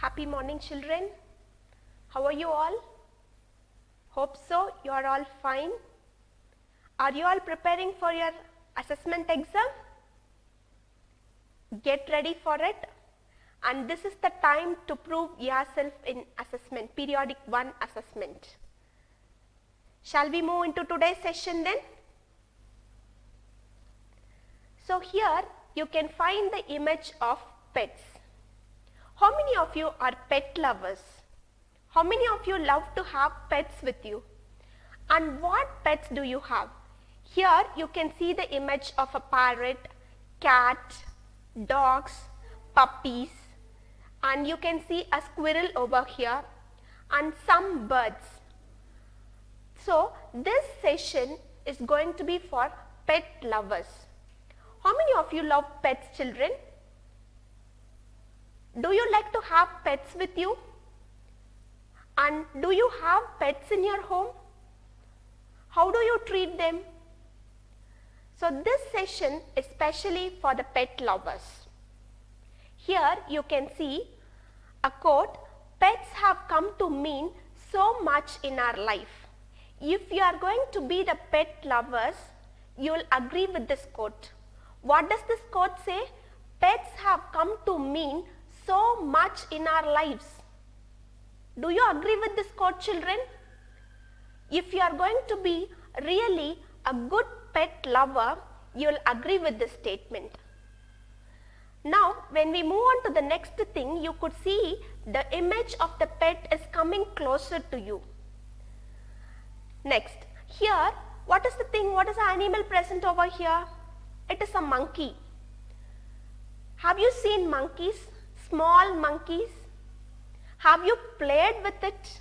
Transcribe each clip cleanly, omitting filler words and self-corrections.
Happy morning, children. How are you all? Hope so. You are all fine. Are you all preparing for your assessment exam? Get ready for it. And this is the time to prove yourself in assessment, periodic 1 assessment. Shall we move into today's session then? So here you can find the image of pets. How many of you are pet lovers? How many of you love to have pets with you? And what pets do you have? Here you can see the image of a parrot, cat, dogs, puppies, and you can see a squirrel over here and some birds. So this session is going to be for pet lovers. How many of you love pets, children? Do you like to have pets with you? And do you have pets in your home? How do you treat them? So this session is specially for the pet lovers. Here you can see a quote, pets have come to mean so much in our life. If you are going to be the pet lovers, you will agree with this quote. What does this quote say? Pets have come to mean so much in our lives. Do you agree with this quote, children? If you are going to be really a good pet lover, you will agree with this statement. Now, when we move on to the next thing, you could see the image of the pet is coming closer to you. Next, here, what is the thing? What is the animal present over here? It is a monkey. Have you seen monkeys? Small monkeys? Have you played with it?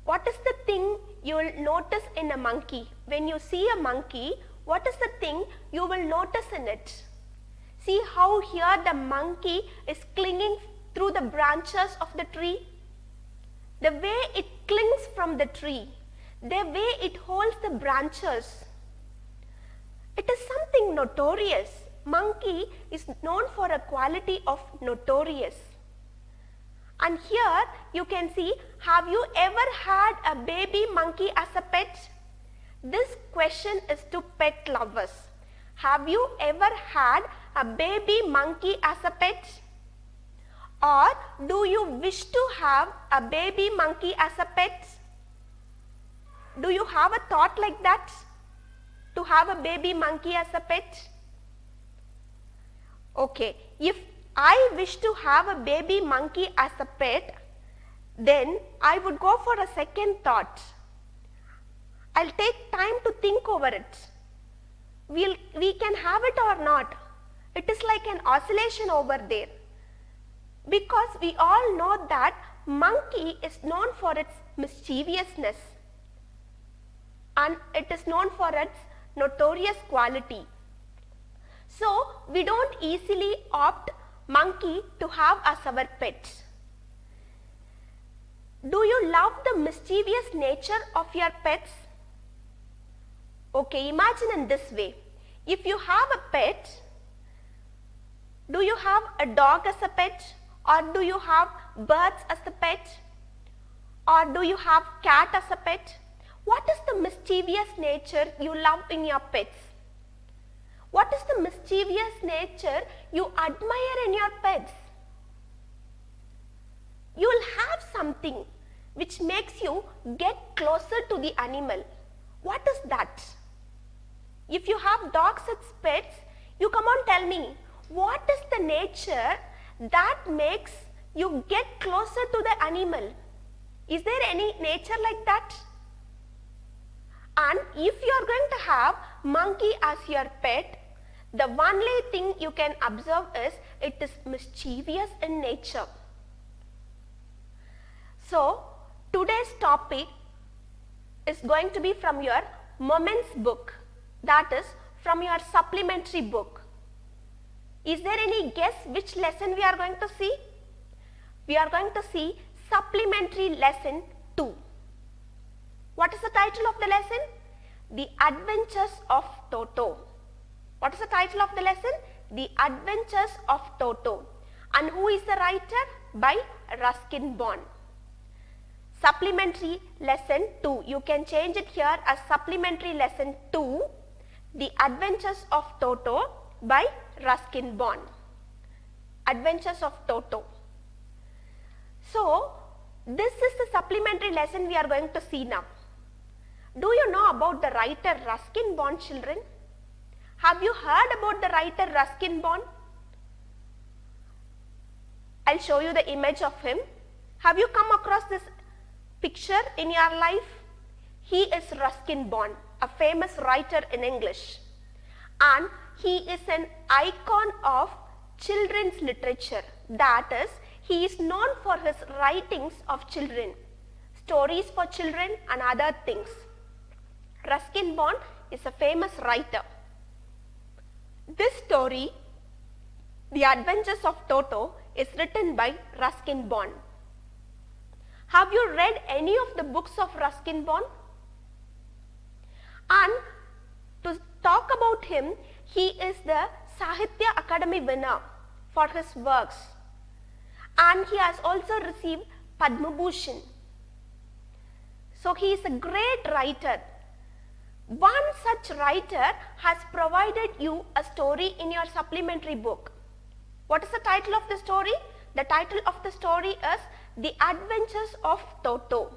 What is the thing you will notice in a monkey? When you see a monkey, what is the thing you will notice in it? See how here the monkey is clinging through the branches of the tree? The way it clings from the tree, the way it holds the branches. It is something notorious. Monkey is known for a quality of notorious. And here you can see, have you ever had a baby monkey as a pet? This question is to pet lovers. Have you ever had a baby monkey as a pet? Or do you wish to have a baby monkey as a pet? Do you have a thought like that? To have a baby monkey as a pet? Okay, if I wish to have a baby monkey as a pet, then I would go for a second thought. I'll take time to think over it. We can have it or not. It is like an oscillation over there. Because we all know that monkey is known for its mischievousness. And it is known for its notorious quality. So we don't easily opt monkey to have as our pet. Do you love the mischievous nature of your pets? Okay, imagine in this way. If you have a pet, do you have a dog as a pet? Or do you have birds as a pet? Or do you have cat as a pet? What is the mischievous nature you love in your pets? What is the mischievous nature you admire in your pets? You will have something which makes you get closer to the animal. What is that? If you have dogs as pets, you come on tell me, what is the nature that makes you get closer to the animal? Is there any nature like that? And if you are going to have monkey as your pet, the only thing you can observe is it is mischievous in nature. So today's topic is going to be from your Moments book, that is from your supplementary book. Is there any guess which lesson we are going to see? We are going to see supplementary lesson 2. What is the title of the lesson? The Adventures of Toto. What is the title of the lesson? The Adventures of Toto. And who is the writer? by Ruskin Bond. Supplementary lesson 2. You can change it here as supplementary lesson 2. The Adventures of Toto by Ruskin Bond. Adventures of Toto. So, this is the supplementary lesson we are going to see now. Do you know about the writer Ruskin Bond, children? Have you heard about the writer Ruskin Bond? I'll show you the image of him. Have you come across this picture in your life? He is Ruskin Bond, a famous writer in English. And he is an icon of children's literature. That is, he is known for his writings of children, stories for children and other things. Ruskin Bond is a famous writer. This story, The Adventures of Toto, is written by Ruskin Bond. Have you read any of the books of Ruskin Bond? And to talk about him, he is the Sahitya Akademi winner for his works. And he has also received Padma Bhushan. So he is a great writer. One such writer has provided you a story in your supplementary book. What is the title of the story? The title of the story is The Adventures of Toto.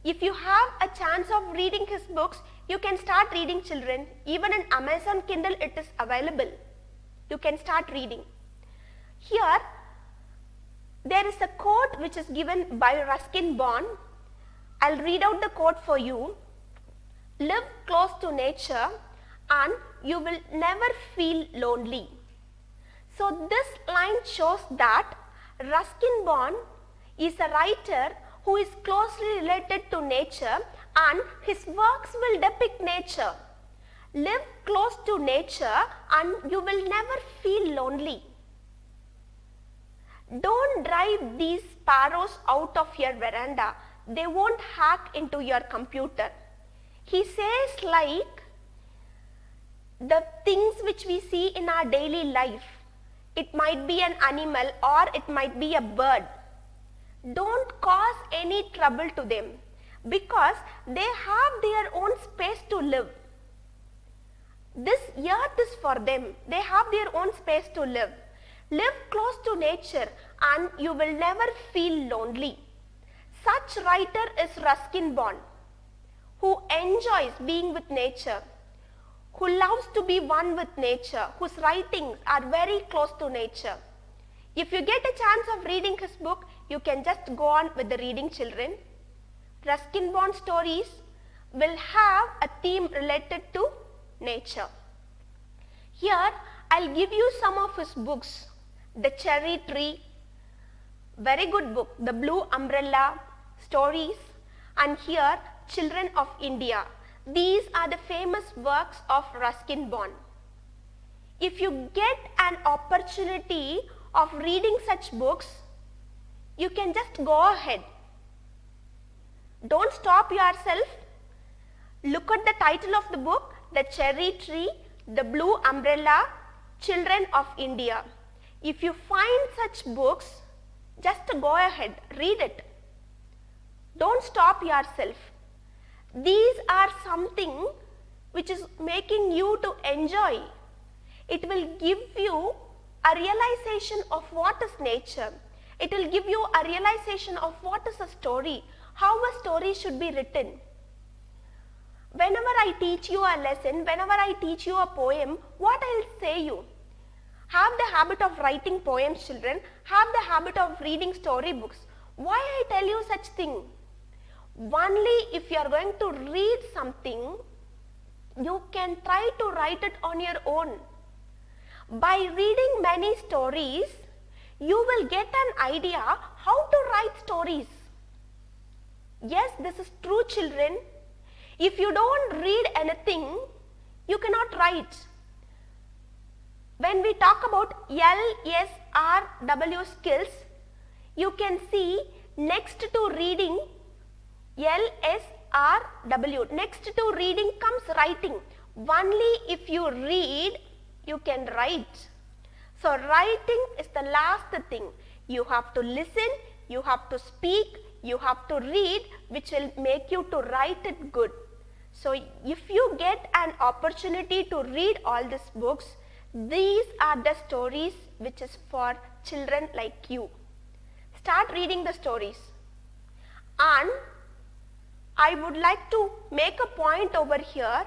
If you have a chance of reading his books, you can start reading, children. Even in Amazon Kindle it is available. You can start reading. Here there is a quote which is given by Ruskin Bond. I'll read out the quote for you. Live close to nature and you will never feel lonely. So this line shows that Ruskin Bond is a writer who is closely related to nature and his works will depict nature. Live close to nature and you will never feel lonely. Don't drive these sparrows out of your veranda. They won't hack into your computer. He says like the things which we see in our daily life. It might be an animal or it might be a bird. Don't cause any trouble to them because they have their own space to live. This earth is for them. They have their own space to live. Live close to nature and you will never feel lonely. Such writer is Ruskin Bond, who enjoys being with nature, who loves to be one with nature, whose writings are very close to nature. If you get a chance of reading his book, you can just go on with the reading, children. Ruskin Bond stories will have a theme related to nature. Here, I'll give you some of his books. The Cherry Tree, very good book. The Blue Umbrella, stories, and here Children of India. These are the famous works of Ruskin Bond. If you get an opportunity of reading such books, you can just go ahead. Don't stop yourself. Look at the title of the book, The Cherry Tree, The Blue Umbrella, Children of India. If you find such books, just go ahead, read it. Don't stop yourself. These are something which is making you to enjoy. It will give you a realization of what is nature. It will give you a realization of what is a story, how a story should be written. Whenever I teach you a lesson, whenever I teach you a poem, what I will say you? Have the habit of writing poems, children. Have the habit of reading storybooks. Why I tell you such thing? Only if you are going to read something, you can try to write it on your own. By reading many stories, you will get an idea how to write stories. Yes, this is true, children. If you don't read anything, you cannot write. When we talk about LSRW skills, you can see next to reading, LSRW, next to reading comes writing. Only if you read, you can write. So writing is the last thing. You have to listen, you have to speak, you have to read, which will make you to write it good. So if you get an opportunity to read all these books, these are the stories which is for children like you. Start reading the stories. And I would like to make a point over here.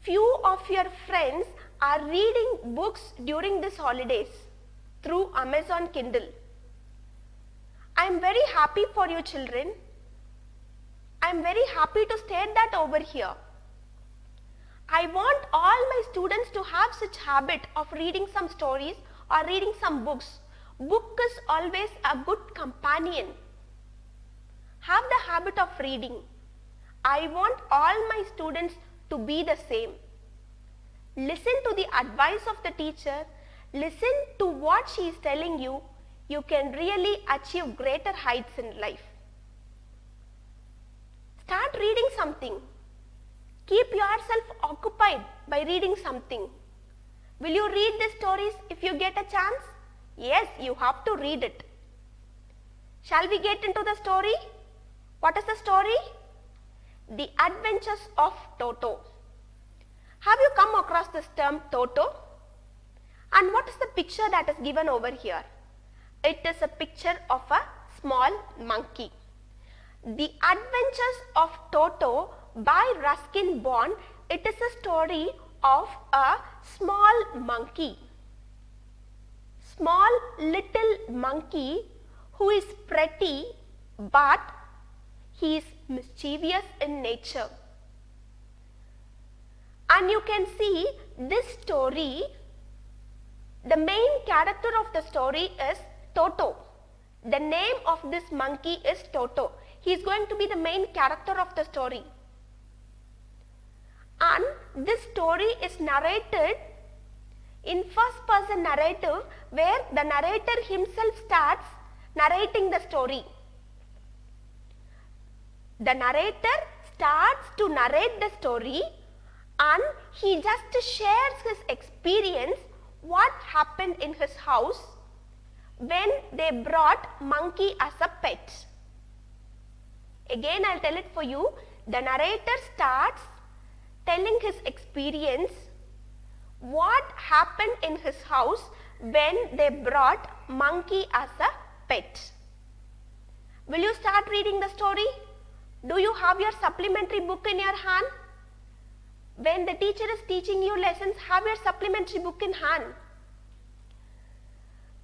Few of your friends are reading books during these holidays through Amazon Kindle. I am very happy for you children. I am very happy to state that over here. I want all my students to have such habit of reading some stories or reading some books. Book is always a good companion. Have the habit of reading. I want all my students to be the same. Listen to the advice of the teacher. Listen to what she is telling you. You can really achieve greater heights in life. Start reading something. Keep yourself occupied by reading something. Will you read these stories if you get a chance? Yes, you have to read it. Shall we get into the story? What is the story? The Adventures of Toto. Have you come across this term Toto? And what is the picture that is given over here? It is a picture of a small monkey. The Adventures of Toto by Ruskin Bond. It is a story of a small monkey. Small little monkey who is pretty, but he is mischievous in nature. And you can see this story, the main character of the story is Toto. The name of this monkey is Toto. He is going to be the main character of the story. And this story is narrated in first person narrative, where the narrator himself starts narrating the story. The narrator starts to narrate the story and he just shares his experience, what happened in his house when they brought monkey as a pet. Again, I'll tell it for you. The narrator starts telling his experience, what happened in his house when they brought monkey as a pet. Will you start reading the story? Do you have your supplementary book in your hand? When the teacher is teaching you lessons, have your supplementary book in hand.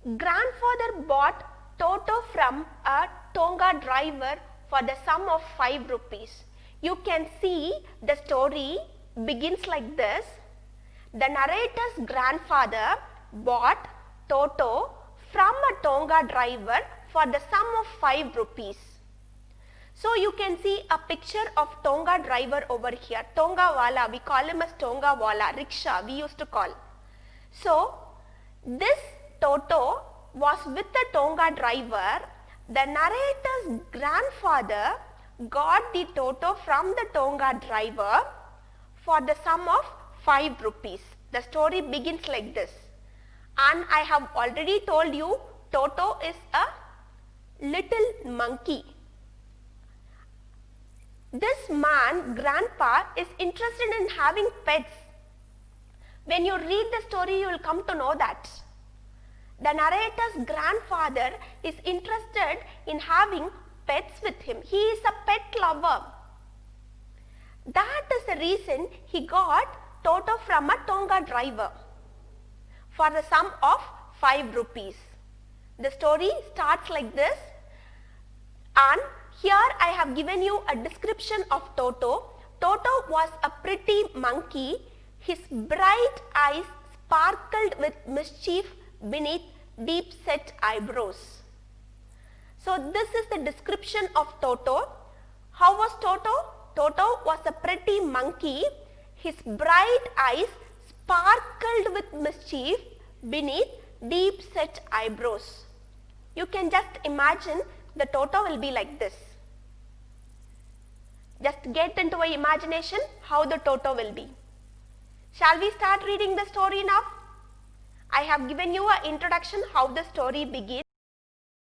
Grandfather bought Toto from a Tonga driver for the sum of 5 rupees. You can see the story begins like this. The narrator's grandfather bought Toto from a Tonga driver for the sum of 5 rupees. So you can see a picture of Tonga driver over here. Tonga wala, we call him as Tonga wala, rickshaw we used to call. So this Toto was with the Tonga driver. The narrator's grandfather got the Toto from the Tonga driver for the sum of 5 rupees. The story begins like this. And I have already told you, Toto is a little monkey. This man, grandpa, is interested in having pets. When you read the story, you will come to know that. The narrator's grandfather is interested in having pets with him. He is a pet lover. That is the reason he got Toto from a Tonga driver for the sum of 5 rupees. The story starts like this, and here I have given you a description of Toto. Toto was a pretty monkey. His bright eyes sparkled with mischief beneath deep set eyebrows. So this is the description of Toto. How was Toto? Toto was a pretty monkey. His bright eyes sparkled with mischief beneath deep set eyebrows. You can just imagine the Toto will be like this. Just get into your imagination how the Toto will be. Shall we start reading the story now? I have given you an introduction how the story begins.